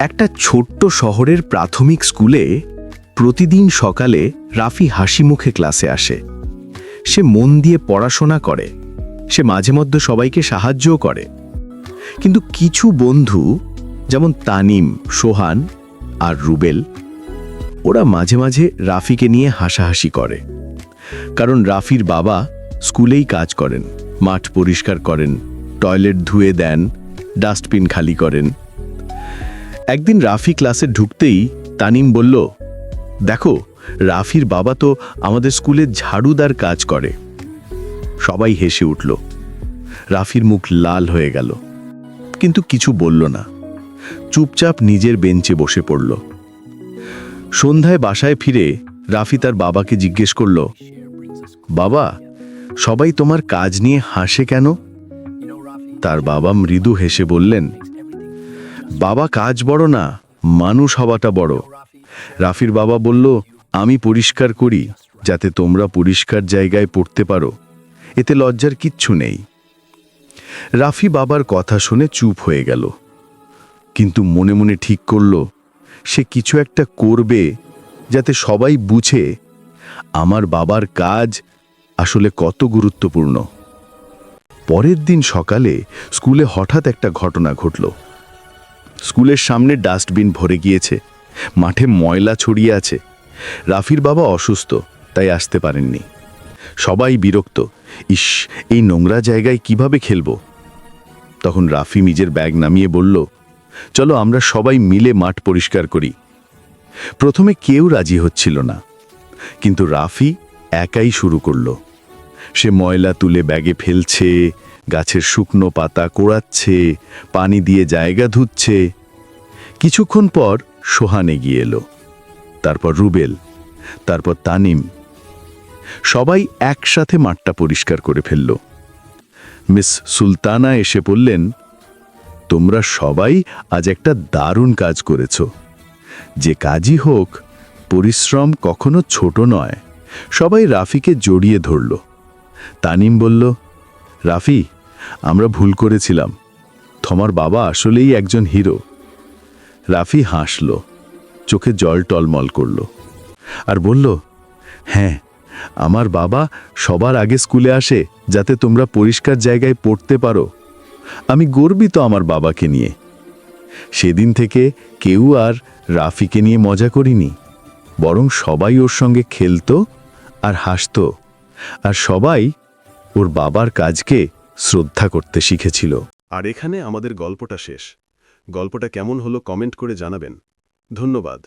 একটা ছোট্ট শহরের প্রাথমিক স্কুলে প্রতিদিন সকালে রাফি হাসি মুখে ক্লাসে আসে। সে মন দিয়ে পড়াশোনা করে, সে মাঝে মধ্যে সবাইকে সাহায্যও করে। কিন্তু কিছু বন্ধু, যেমন তানিম, সোহান আর রুবেল, ওরা মাঝে মাঝে রাফিকে নিয়ে হাসাহাসি করে। কারণ রাফির বাবা স্কুলেই কাজ করেন, মাঠ পরিষ্কার করেন, টয়লেট ধুয়ে দেন, ডাস্টবিন খালি করেন। একদিন রাফি ক্লাসে ঢুকতেই তানিম বলল, দেখো, রাফির বাবা তো আমাদের স্কুলে ঝাড়ুদার কাজ করে। সবাই হেসে উঠল। রাফির মুখ লাল হয়ে গেল, কিন্তু কিছু বলল না। চুপচাপ নিজের বেঞ্চে বসে পড়ল। সন্ধ্যায় বাসায় ফিরে রাফি তার বাবাকে জিজ্ঞেস করল, বাবা, সবাই তোমার কাজ নিয়ে হাসে কেন? তার বাবা মৃদু হেসে বললেন, বাবা, কাজ বড় না, মানুষ হওয়াটা বড়। রাফির বাবা বলল, আমি পরিষ্কার করি যাতে তোমরা পরিষ্কার জায়গায় পড়তে পারো, এতে লজ্জার কিচ্ছু নেই। রাফি বাবার কথা শুনে চুপ হয়ে গেল, কিন্তু মনে মনে ঠিক করল সে কিছু একটা করবে যাতে সবাই বুঝে আমার বাবার কাজ আসলে কত গুরুত্বপূর্ণ। পরের দিন সকালে স্কুলে হঠাৎ একটা ঘটনা ঘটল। স্কুলের সামনে ডাস্টবিন ভরে গিয়েছে, মাঠে ময়লা ছড়িয়ে আছে। রাফির বাবা অসুস্থ, তাই আসতে পারেননি। সবাই বিরক্ত, ইস, এই নোংরা জায়গায় কিভাবে খেলবো? তখন রাফি নিজের ব্যাগ নামিয়ে বলল, চলো আমরা সবাই মিলে মাঠ পরিষ্কার করি। প্রথমে কেউ রাজি হচ্ছিল না, কিন্তু রাফি একাই শুরু করল। সে ময়লা তুলে ব্যাগে ফেলছে, গাছের শুকনো পাতা কোড়াচ্ছে, পানি দিয়ে জায়গা ধুচ্ছে। কিছুক্ষণ পর সোহান এগিয়ে এলো, তারপর রুবেল, তারপর তানিম। সবাই একসাথে মাঠটা পরিষ্কার করে ফেলল। মিস সুলতানা এসে বললেন, তোমরা সবাই আজ একটা দারুণ কাজ করেছ। যে কাজই হোক, পরিশ্রম কখনো ছোট নয়। সবাই রাফিকে জড়িয়ে ধরল। তানিম বলল, রাফি, আমরা ভুল করেছিলাম, তোমার বাবা আসলেই একজন হিরো। রাফি হাসল, চোখে জল টলমল করল, আর বলল, হ্যাঁ, আমার বাবা সবার আগে স্কুলে আসে যাতে তোমরা পরিষ্কার জায়গায় পড়তে পারো। আমি গর্বিত আমার বাবাকে নিয়ে। সেদিন থেকে কেউ আর রাফিকে নিয়ে মজা করিনি, বরং সবাই ওর সঙ্গে খেলতো আর হাসতো, আর সবাই ওর বাবার কাজকে শ্রদ্ধা করতে শিখেছিল। আর এখানে আমাদের গল্পটা শেষ। গল্পটা কেমন হলো কমেন্ট করে জানাবেন। ধন্যবাদ।